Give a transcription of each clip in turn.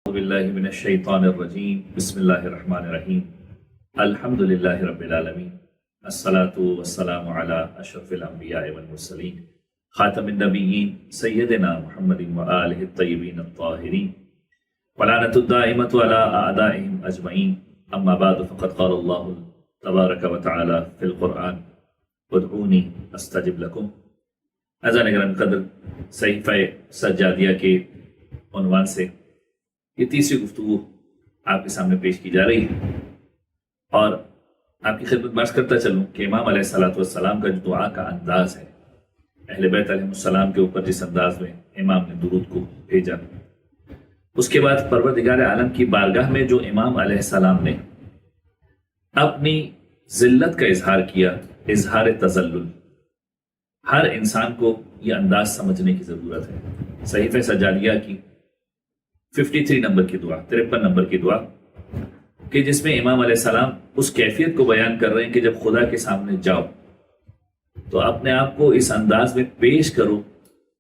باللہ من الشیطان الرجیم بسم اللہ الرحمن الرحیم الحمد للہ رب العالمین الصلاة والسلام علی اشرف الانبیاء والمرسلین خاتم النبیین سیدنا محمد وآلہ الطیبین الطاہرین ولعنۃ الدائمۃ علی اعدائہم اجمعین اما بعد فقد قال اللہ تبارک وتعالی فی القرآن ادعونی استجب لکم۔ اذان گرامی قدر، صحیفہ سجادیہ کے عنوان سے یہ تیسری گفتگو آپ کے سامنے پیش کی جا رہی ہے، اور آپ کی خدمت میں عرض کرتا چلوں کہ امام علیہ الصلوۃ والسلام کا جو دعا کا انداز ہے، اہل بیت علیہ السلام کے اوپر جس انداز میں امام نے درود کو بھیجا، اس کے بعد پروردگار عالم کی بارگاہ میں جو امام علیہ السلام نے اپنی ذلت کا اظہار کیا، اظہار تذلل، ہر انسان کو یہ انداز سمجھنے کی ضرورت ہے۔ صحیفہ سجادیہ کی 53 نمبر کی دعا، 53 نمبر کی دعا کہ جس میں امام علیہ السلام اس کیفیت کو بیان کر رہے ہیں کہ جب خدا کے سامنے جاؤ تو اپنے آپ کو اس انداز میں پیش کرو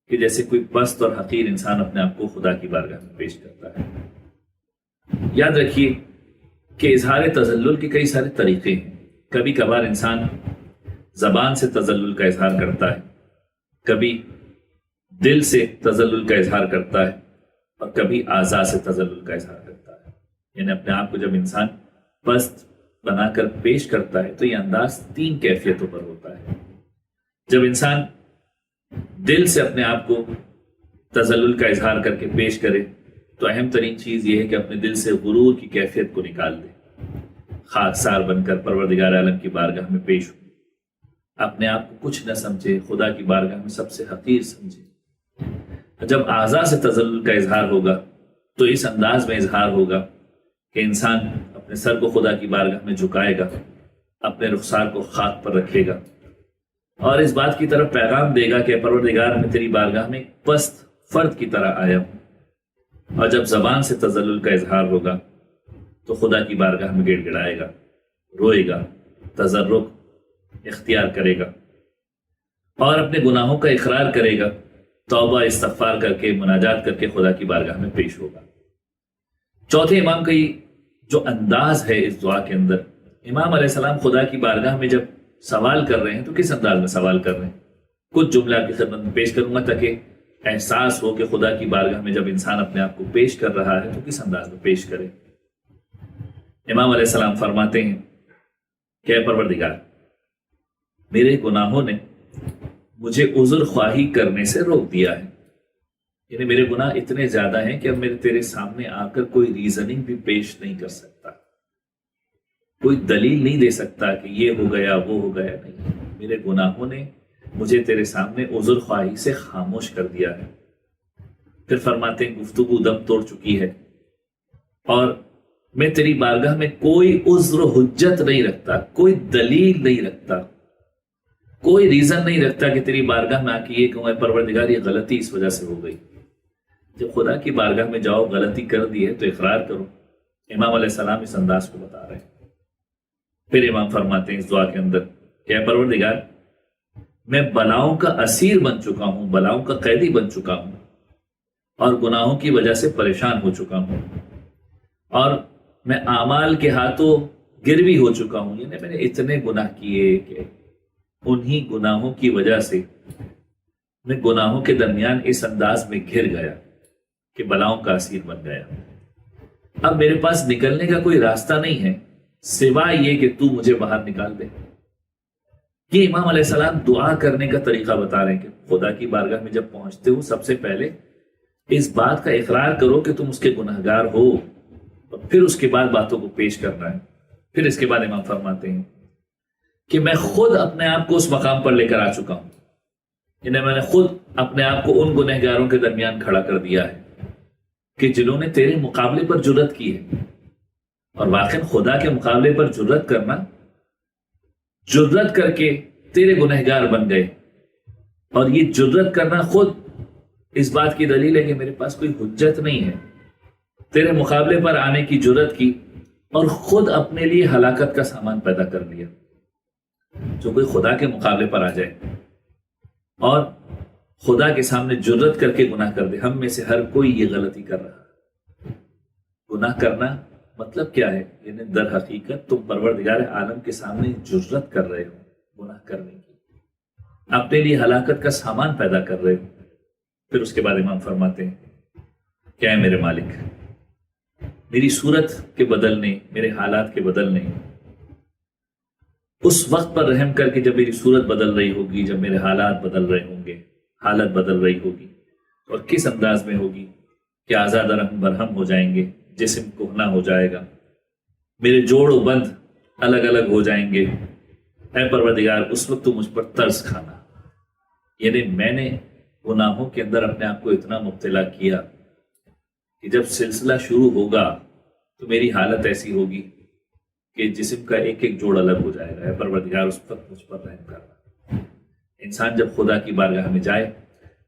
کہ جیسے کوئی پست اور حقیر انسان اپنے آپ کو خدا کی بارگاہ میں پیش کرتا ہے۔ یاد رکھیے کہ اظہار تذلل کے کئی سارے طریقے ہیں۔ کبھی کبھار انسان زبان سے تذلل کا اظہار کرتا ہے، کبھی دل سے تذلل کا اظہار کرتا ہے، اور کبھی اعضاء سے تذلل کا اظہار کرتا ہے۔ یعنی اپنے آپ کو جب انسان پست بنا کر پیش کرتا ہے تو یہ انداز 3 کیفیتوں پر ہوتا ہے۔ جب انسان دل سے اپنے آپ کو تذلل کا اظہار کر کے پیش کرے تو اہم ترین چیز یہ ہے کہ اپنے دل سے غرور کی کیفیت کو نکال دے، خاکسار بن کر پروردگار عالم کی بارگاہ میں پیش ہو، اپنے آپ کو کچھ نہ سمجھے، خدا کی بارگاہ میں سب سے حقیر سمجھے۔ جب اعضاء سے تذلل کا اظہار ہوگا تو اس انداز میں اظہار ہوگا کہ انسان اپنے سر کو خدا کی بارگاہ میں جھکائے گا، اپنے رخسار کو خاک پر رکھے گا، اور اس بات کی طرف پیغام دے گا کہ پروردگار میں تیری بارگاہ میں ایک پست فرد کی طرح آیا ہوں۔ اور جب زبان سے تذلل کا اظہار ہوگا تو خدا کی بارگاہ میں گڑ گڑائے گا، روئے گا، تضرع اختیار کرے گا، اور اپنے گناہوں کا اقرار کرے گا، توبہ استغفار کر کے، مناجات کر کے خدا کی بارگاہ میں پیش ہوگا۔ چوتھے امام کا یہ جو انداز ہے اس دعا کے اندر، امام علیہ السلام خدا کی بارگاہ میں جب سوال کر رہے ہیں تو کس انداز میں سوال کر رہے ہیں؟ کچھ جملہ آپ کی خدمت میں پیش کروں گا تاکہ احساس ہو کہ خدا کی بارگاہ میں جب انسان اپنے آپ کو پیش کر رہا ہے تو کس انداز میں پیش کرے۔ امام علیہ السلام فرماتے ہیں کہ اے پروردگار، میرے گناہوں نے مجھے عذر خواہی کرنے سے روک دیا ہے۔ یعنی میرے گناہ اتنے زیادہ ہیں کہ اب میرے تیرے سامنے آ کر کوئی ریزننگ بھی پیش نہیں کر سکتا، کوئی دلیل نہیں دے سکتا کہ یہ ہو گیا وہ ہو گیا، نہیں، میرے گناہوں نے مجھے تیرے سامنے عذر خواہی سے خاموش کر دیا ہے۔ پھر فرماتے ہیں گفتگو دم توڑ چکی ہے اور میں تیری بارگاہ میں کوئی عذر و حجت نہیں رکھتا، کوئی دلیل نہیں رکھتا، کوئی ریزن نہیں رکھتا کہ تیری بارگاہ میں آ کے یہ کہوں اے پروردگار یہ غلطی اس وجہ سے ہو گئی۔ جب خدا کی بارگاہ میں جاؤ، غلطی کر دی ہے تو اقرار کرو۔ امام علیہ السلام اس انداز کو بتا رہے ہیں۔ پھر امام فرماتے ہیں اس دعا کے اندر کہ اے پروردگار، میں بلاؤں کا اسیر بن چکا ہوں، بلاؤں کا قیدی بن چکا ہوں، اور گناہوں کی وجہ سے پریشان ہو چکا ہوں، اور میں اعمال کے ہاتھوں گروی ہو چکا ہوں۔ یعنی میں نے اتنے گناہ کیے کہ انہی گناہوں کی وجہ سے میں گناہوں کے درمیان اس انداز میں گھر گیا کہ بلاؤں کا اسیر بن گیا۔ اب میرے پاس نکلنے کا کوئی راستہ نہیں ہے سوائے یہ کہ تو مجھے باہر نکال دے۔ یہ امام علیہ السلام دعا کرنے کا طریقہ بتا رہے ہیں کہ خدا کی بارگاہ میں جب پہنچتے ہو سب سے پہلے اس بات کا اقرار کرو کہ تم اس کے گنہگار ہو، اور پھر اس کے بعد باتوں کو پیش کرنا ہے۔ پھر اس کے بعد امام فرماتے ہیں کہ میں خود اپنے آپ کو اس مقام پر لے کر آ چکا ہوں، یعنی میں نے خود اپنے آپ کو ان گنہگاروں کے درمیان کھڑا کر دیا ہے کہ جنہوں نے تیرے مقابلے پر جرت کی ہے۔ اور واقعی خدا کے مقابلے پر جرت کرنا، جرت کر کے تیرے گنہگار بن گئے، اور یہ جرت کرنا خود اس بات کی دلیل ہے کہ میرے پاس کوئی حجت نہیں ہے۔ تیرے مقابلے پر آنے کی جرت کی اور خود اپنے لیے ہلاکت کا سامان پیدا کر لیا۔ جو کوئی خدا کے مقابلے پر آ جائے اور خدا کے سامنے جرت کر کے گناہ کر دے، ہم میں سے ہر کوئی یہ غلطی کر رہا ہے، گناہ کرنا مطلب کیا ہے؟ یعنی در حقیقت تم پروردگار عالم کے سامنے جرت کر رہے ہو گناہ کرنے کی، اپنے لیے ہلاکت کا سامان پیدا کر رہے ہو۔ پھر اس کے بعد امام فرماتے ہیں کیا ہے میرے مالک، میری صورت کے بدلنے، میرے حالات کے بدلنے، اس وقت پر رحم کر کے جب میری صورت بدل رہی ہوگی، جب میرے حالات بدل رہے ہوں گے، حالت بدل رہی ہوگی، اور کس انداز میں ہوگی کہ آزاد رحم برہم ہو جائیں گے، جسم کہنا ہو جائے گا، میرے جوڑ و بند الگ الگ ہو جائیں گے۔ اے پروردگار اس وقت تو مجھ پر ترس کھانا، یعنی میں نے گناہوں کے اندر اپنے آپ کو اتنا مبتلا کیا کہ جب سلسلہ شروع ہوگا تو میری حالت ایسی ہوگی کہ جسم کا ایک ایک جوڑ الگ ہو جائے گا۔ اے پروردگار اس وقت مجھ پر رحم کرنا۔ انسان جب خدا کی بارگاہ میں جائے،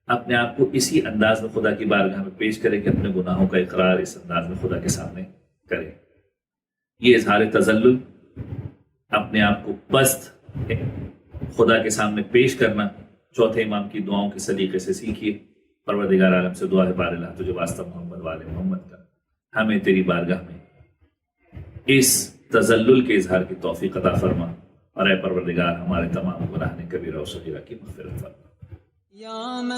اپنے آپ کو اسی انداز میں خدا کی بارگاہ میں پیش کرے کہ اپنے گناہوں کا اقرار اس انداز میں خدا کے سامنے کرے۔ یہ اظہار تذلل، اپنے آپ کو پست خدا کے سامنے پیش کرنا، چوتھے امام کی دعاؤں کے سلیقے سے سیکھیے۔ پروردگار عالم سے دعا ہے بار اللہ تجھے واسطہ محمد والے محمد کا، ہمیں تیری بارگاہ میں اس تذلل کے اظہار کی توفیق عطا فرما، اور اے پروردگار ہمارے تمام گناہ کبیرہ و صغیرہ کی مغفرت فرما۔